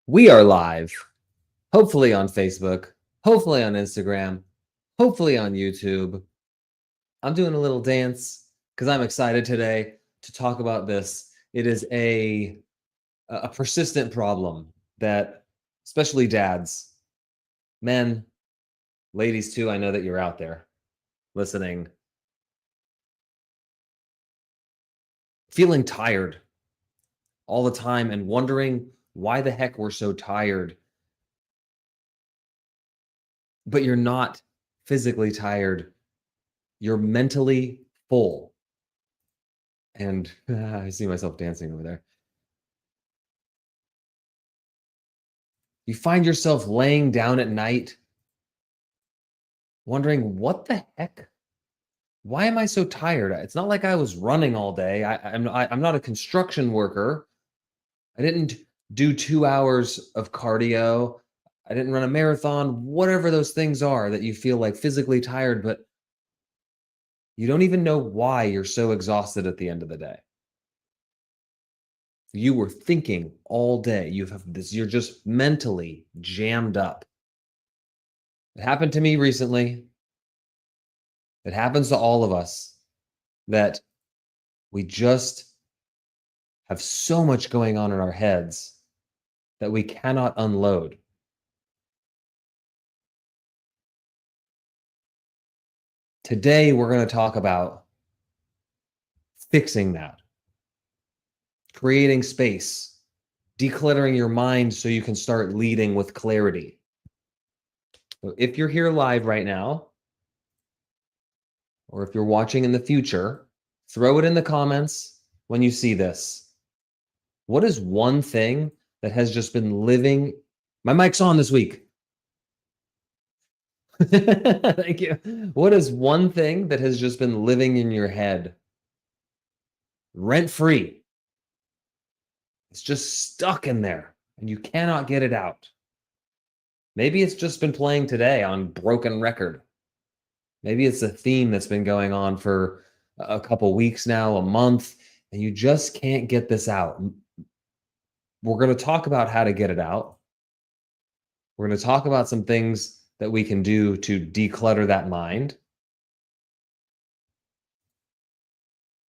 We are live, hopefully on Facebook, hopefully on Instagram, hopefully on YouTube. I'm doing a little dance because I'm excited today to talk about this. It is a persistent problem that especially dads, men, ladies too, I know that you're out there listening, feeling tired all the time and wondering why the heck we're so tired. But you're not physically tired. You're mentally full. And I see myself dancing over there. You find yourself laying down at night wondering, what the heck? Why am I so tired? It's not like I was running all day. I'm not a construction worker. I didn't do 2 hours of cardio. I didn't run a marathon, whatever those things are that you feel like physically tired, but you don't even know why you're so exhausted at the end of the day. You were thinking all day. You have this, you're just mentally jammed up. It happened to me recently. It happens to all of us that we just have so much going on in our heads that we cannot unload. Today, we're going to talk about fixing that, creating space, decluttering your mind so you can start leading with clarity. So if you're here live right now, or if you're watching in the future, throw it in the comments when you see this. What is one thing that has just been living? My mic's on this week. Thank you. What is one thing that has just been living in your head rent free? It's just stuck in there and you cannot get it out. Maybe it's just been playing today on broken record. Maybe it's a theme that's been going on for a couple weeks now, a month, and you just can't get this out. We're going to talk about how to get it out. We're going to talk about some things that we can do to declutter that mind.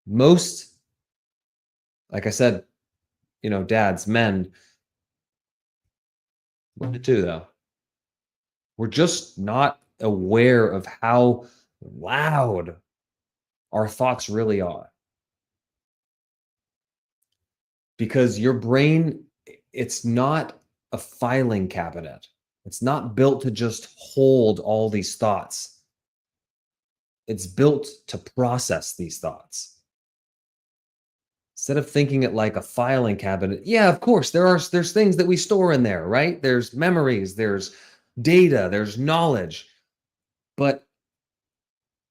Most, like I said, dads, men, women too, though, we're just not aware of how loud our thoughts really are. Because your brain, it's not a filing cabinet. It's not built to just hold all these thoughts. It's built to process these thoughts. Instead of thinking it like a filing cabinet, yeah, of course, there's things that we store in there, right? There's memories, there's data, there's knowledge, but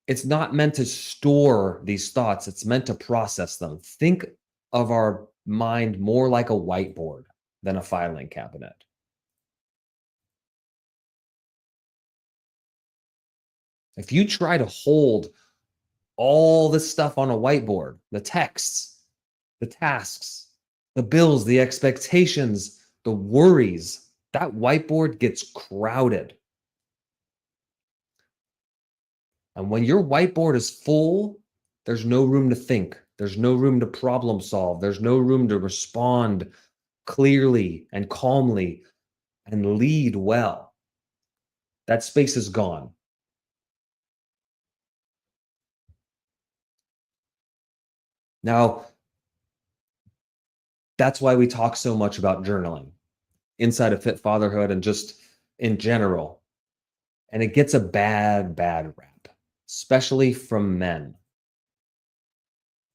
it's not meant to store these thoughts. It's meant to process them. Think of our mind more like a whiteboard than a filing cabinet. If you try to hold all this stuff on a whiteboard, the texts, the tasks, the bills, the expectations, the worries, that whiteboard gets crowded. And when your whiteboard is full, there's no room to think. There's no room to problem solve. There's no room to respond clearly and calmly and lead well. That space is gone. Now, that's why we talk so much about journaling inside of Fit Fatherhood and just in general. And it gets a bad rap, especially from men.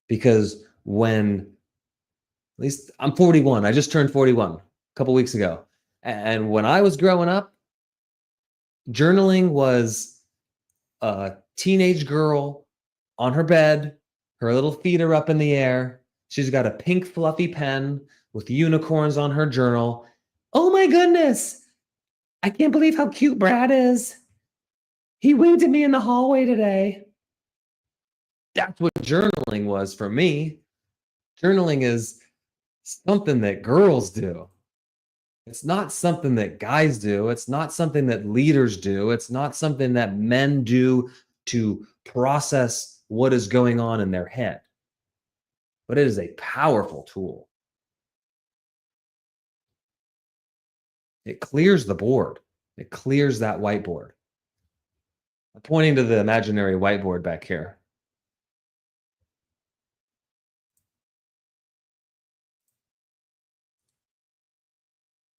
Because when, at least I'm 41, I just turned 41 a couple weeks ago. And when I was growing up, journaling was a teenage girl on her bed, her little feet are up in the air. She's got a pink fluffy pen with unicorns on her journal. Oh my goodness, I can't believe how cute Brad is. He winked at me in the hallway today. That's what journaling was for me. Journaling is something that girls do. It's not something that guys do. It's not something that leaders do. It's not something that men do to process what is going on in their head. But it is a powerful tool. It clears the board. It clears that whiteboard. I'm pointing to the imaginary whiteboard back here.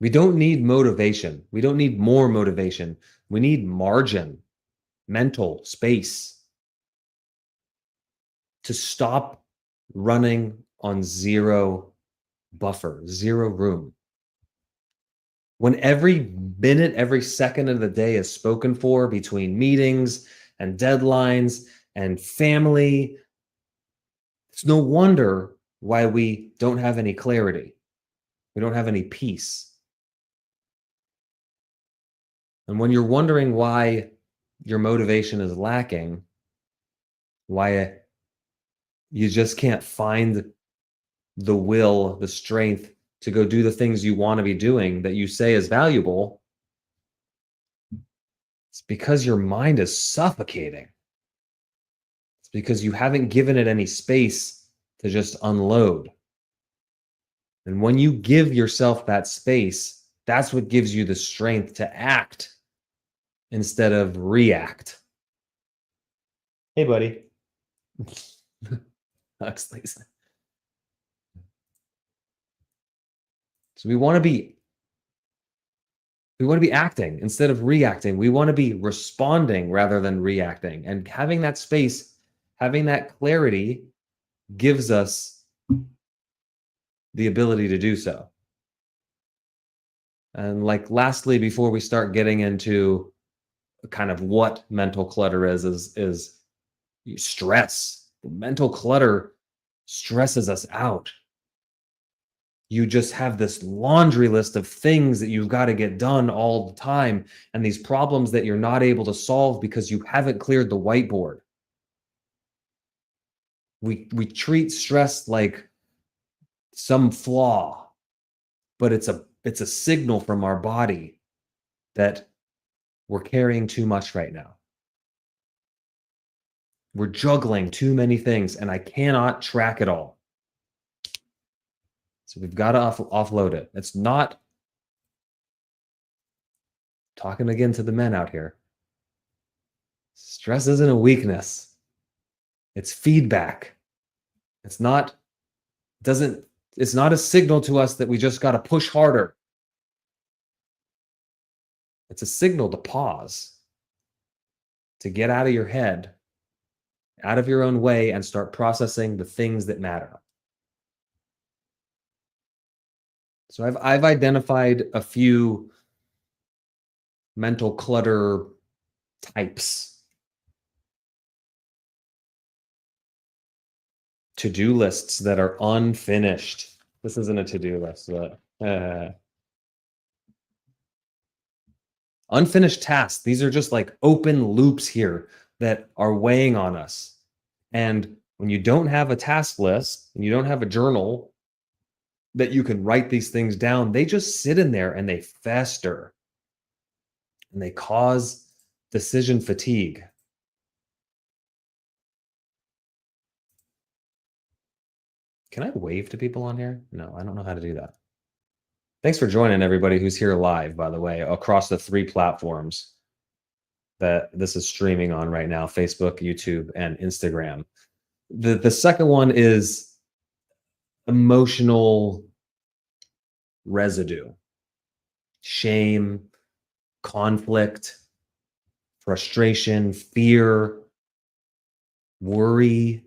We don't need motivation. We don't need more motivation. We need margin, mental space to stop running on zero buffer, zero room. When every minute, every second of the day is spoken for between meetings and deadlines and family, it's no wonder why we don't have any clarity. We don't have any peace. And when you're wondering why your motivation is lacking, why you just can't find the will, the strength to go do the things you want to be doing that you say is valuable, it's because your mind is suffocating. It's because you haven't given it any space to just unload. And when you give yourself that space, that's what gives you the strength to act instead of react. Hey, buddy. Huxley's. So we want to be acting instead of reacting. We want to be responding rather than reacting. And having that space, having that clarity gives us the ability to do so. And like lastly, before we start getting into kind of what mental clutter is stress. Mental clutter stresses us out. You just have this laundry list of things that you've got to get done all the time, and these problems that you're not able to solve because you haven't cleared the whiteboard. We treat stress like some flaw, but it's a signal from our body that we're carrying too much right now. We're juggling too many things, and I cannot track it all. So we've got to offload it. It's not, talking again to the men out here, stress isn't a weakness. It's feedback. It's not a signal to us that we just got to push harder. It's a signal to pause, to get out of your head, out of your own way, and start processing the things that matter. So I've identified a few mental clutter types. To-do lists that are unfinished. This isn't a to-do list, but unfinished tasks. These are just like open loops here that are weighing on us. And when you don't have a task list and you don't have a journal that you can write these things down, they just sit in there and they fester and they cause decision fatigue. Can I wave to people on here? No, I don't know how to do that. Thanks for joining everybody who's here live, by the way, across the 3 platforms that this is streaming on right now: Facebook, YouTube, and Instagram. The second one is emotional residue, shame, conflict, frustration, fear, worry.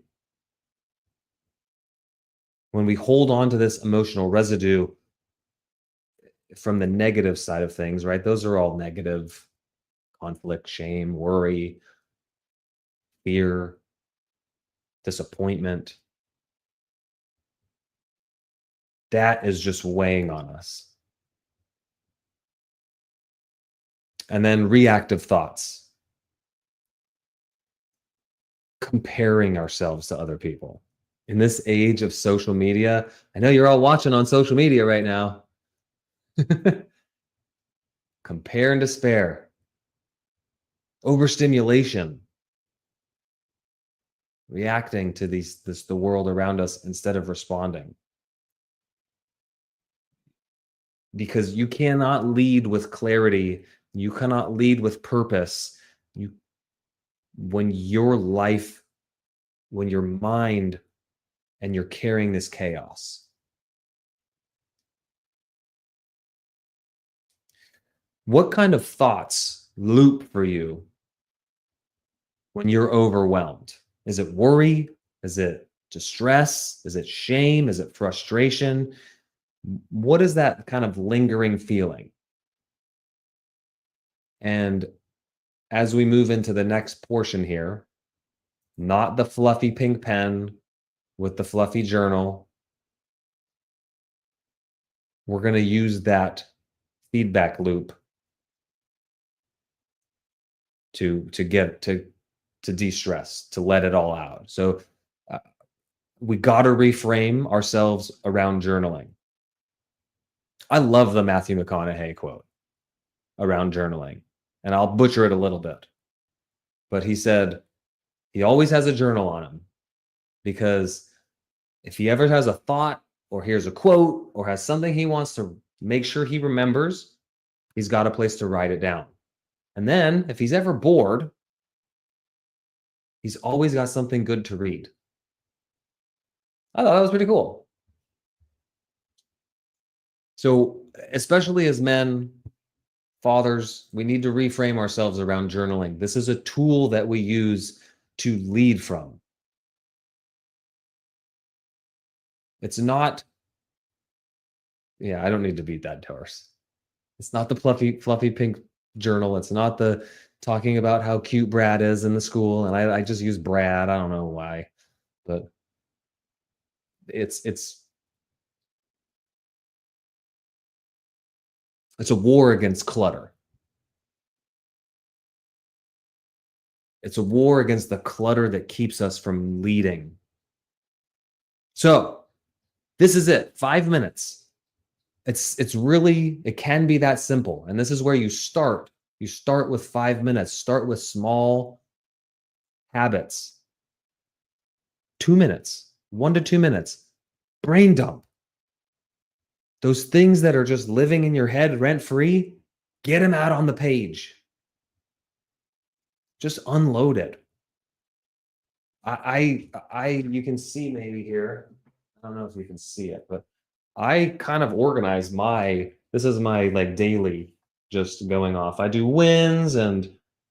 When we hold on to this emotional residue from the negative side of things, right? Those are all negative: conflict, shame, worry, fear, disappointment. That is just weighing on us. And then reactive thoughts, comparing ourselves to other people. In this age of social media, I know you're all watching on social media right now. compare and despair, overstimulation, reacting to the world around us instead of responding. Because you cannot lead with clarity, you cannot lead with purpose. You when your life, when your mind and you're carrying this chaos. What kind of thoughts loop for you when you're overwhelmed? Is it worry? Is it distress? Is it shame? Is it frustration? What is that kind of lingering feeling? And as we move into the next portion here, not the fluffy pink pen with the fluffy journal, we're going to use that feedback loop to de-stress, to let it all out. So uh, we got to reframe ourselves around journaling. I love the Matthew McConaughey quote around journaling, and I'll butcher it a little bit. But he said he always has a journal on him because if he ever has a thought or hears a quote or has something he wants to make sure he remembers, he's got a place to write it down. And then if he's ever bored, he's always got something good to read. I thought that was pretty cool. So, especially as men, fathers, we need to reframe ourselves around journaling. This is a tool that we use to lead from. It's not, yeah, I don't need to beat that horse. It's not the fluffy pink journal. It's not the talking about how cute Brad is in the school. And I just use Brad. I don't know why, but it's a war against clutter. It's a war against the clutter that keeps us from leading. So this is it. 5 minutes. It's really, it can be that simple. And this is where you start. You start with 5 minutes. Start with small habits. 2 minutes, 1 to 2 minutes. Brain dump. Those things that are just living in your head rent free, get them out on the page. Just unload it. You can see maybe here. I don't know if you can see it, but I kind of organize this is my like daily just going off. I do wins and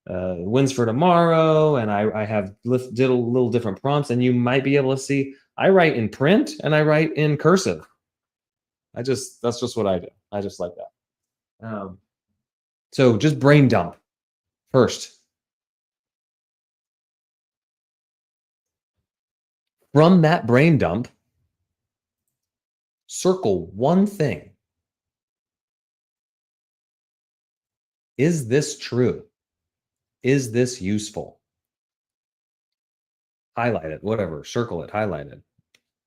wins for tomorrow, and I have did a little different prompts, and you might be able to see I write in print and I write in cursive. That's just what I do. I just like that. So just brain dump first. From that brain dump, circle one thing. Is this true? Is this useful? Highlight it, whatever, circle it, highlight it,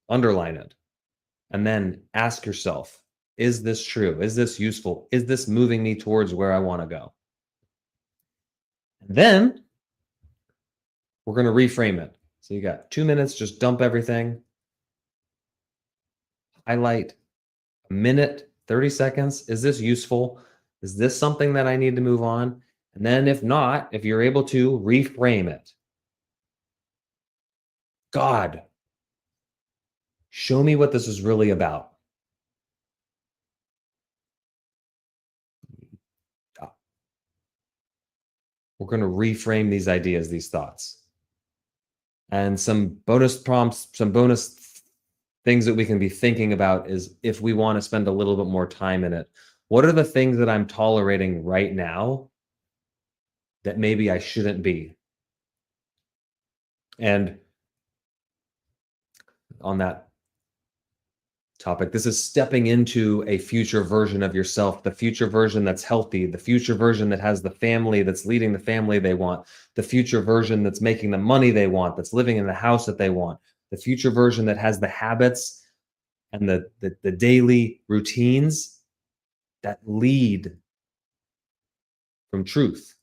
underline it, and then ask yourself, is this true? Is this useful? Is this moving me towards where I want to go? And then we're going to reframe it. So you got 2 minutes, just dump everything. Highlight a minute, 30 seconds. Is this useful? Is this something that I need to move on? And then if not, if you're able to reframe it. God, show me what this is really about. We're going to reframe these ideas, these thoughts. And some bonus prompts, some bonus things that we can be thinking about is if we want to spend a little bit more time in it, what are the things that I'm tolerating right now that maybe I shouldn't be? And on that topic, this is stepping into a future version of yourself, the future version that's healthy, the future version that has the family, that's leading the family they want, the future version that's making the money they want, that's living in the house that they want, the future version that has the habits and the daily routines that lead from truth.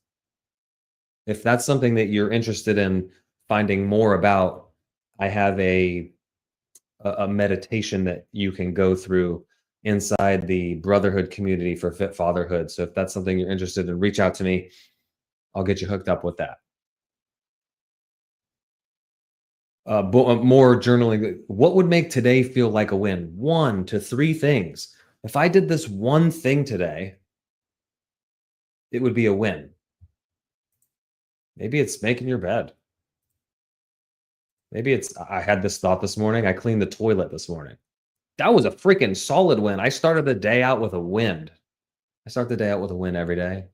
If that's something that you're interested in finding more about, I have a meditation that you can go through inside the Brotherhood community for Fit Fatherhood. So if that's something you're interested in, reach out to me. I'll get you hooked up with that. More journaling. What would make today feel like a win? 1 to 3 things. If I did this one thing today, it would be a win. Maybe it's making your bed. Maybe it's, I had this thought this morning. I cleaned the toilet this morning. That was a freaking solid win. I started the day out with a win. I start the day out with a win every day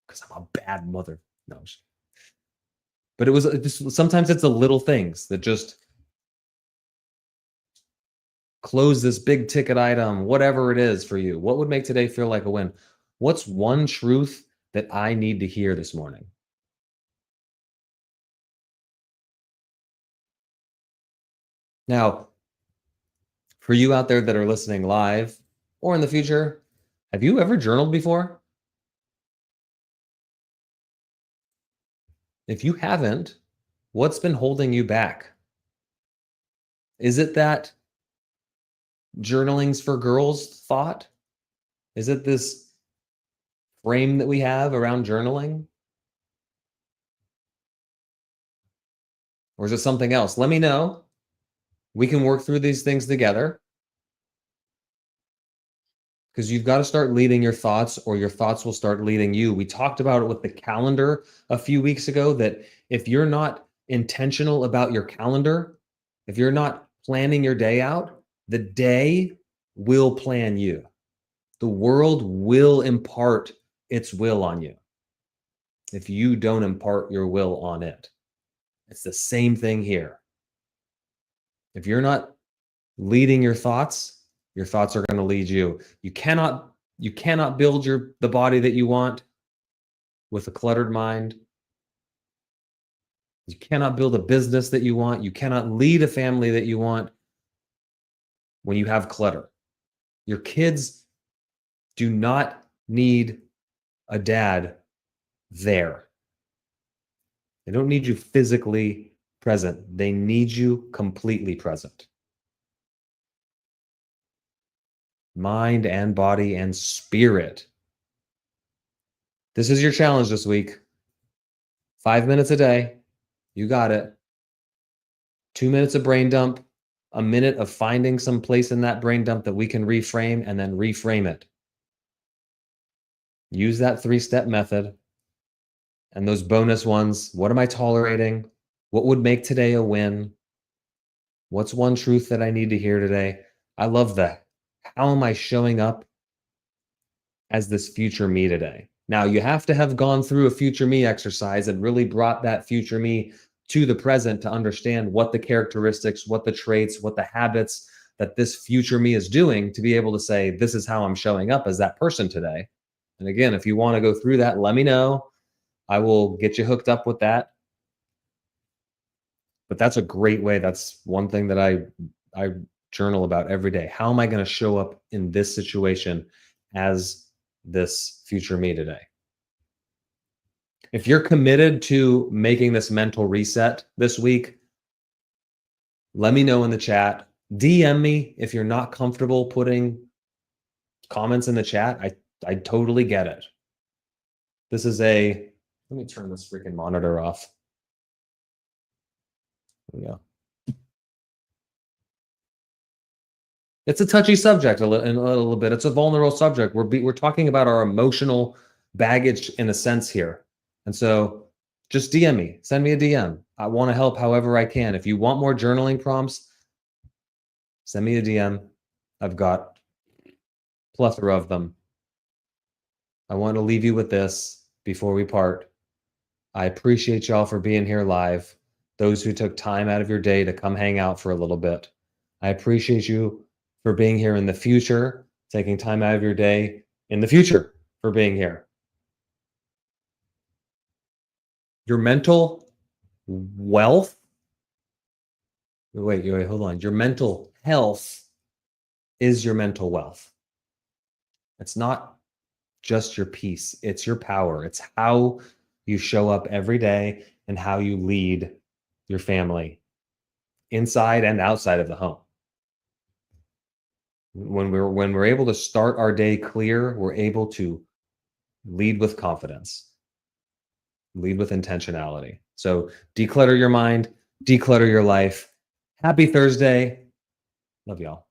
because I'm a bad mother. No, but it was just, sometimes it's the little things that just close this big ticket item, whatever it is for you. What would make today feel like a win? What's one truth that I need to hear this morning? Now, for you out there that are listening live or in the future, have you ever journaled before? If you haven't, what's been holding you back? Is it that journaling's for girls thought? Is it this frame that we have around journaling? Or is it something else? Let me know. We can work through these things together because you've got to start leading your thoughts or your thoughts will start leading you. We talked about it with the calendar a few weeks ago that if you're not intentional about your calendar, if you're not planning your day out, the day will plan you. The world will impart its will on you if you don't impart your will on it. It's the same thing here. If you're not leading your thoughts are going to lead you. You cannot build the body that you want with a cluttered mind. You cannot build a business that you want. You cannot lead a family that you want when you have clutter. Your kids do not need a dad there. They don't need you physically present. They need you completely present. Mind and body and spirit. This is your challenge this week. 5 minutes a day. You got it. 2 minutes of brain dump, a minute of finding some place in that brain dump that we can reframe and then reframe it. Use that 3-step method and those bonus ones. What am I tolerating? What would make today a win? What's one truth that I need to hear today? I love that. How am I showing up as this future me today? Now, you have to have gone through a future me exercise and really brought that future me to the present to understand what the characteristics, what the traits, what the habits that this future me is doing to be able to say, this is how I'm showing up as that person today. And again, if you want to go through that, let me know. I will get you hooked up with that. But that's a great way. That's one thing that I journal about every day. How am I going to show up in this situation as this future me today? If you're committed to making this mental reset this week, let me know in the chat. DM me if you're not comfortable putting comments in the chat. I totally get it. This is let me turn this freaking monitor off. There we go. It's a touchy subject in a little bit. It's a vulnerable subject. We're talking about our emotional baggage in a sense here. And so just DM me, send me a DM. I want to help however I can. If you want more journaling prompts, send me a DM. I've got a plethora of them. I want to leave you with this before we part. I appreciate y'all for being here live. Those who took time out of your day to come hang out for a little bit. I appreciate you for being here in the future, taking time out of your day in the future for being here. Your mental wealth, wait, hold on. Your mental health is your mental wealth. It's not just your peace. It's your power. It's how you show up every day and how you lead your family inside and outside of the home. When we're able to start our day clear, we're able to lead with confidence, lead with intentionality. So declutter your mind, declutter your life. Happy Thursday. Love y'all.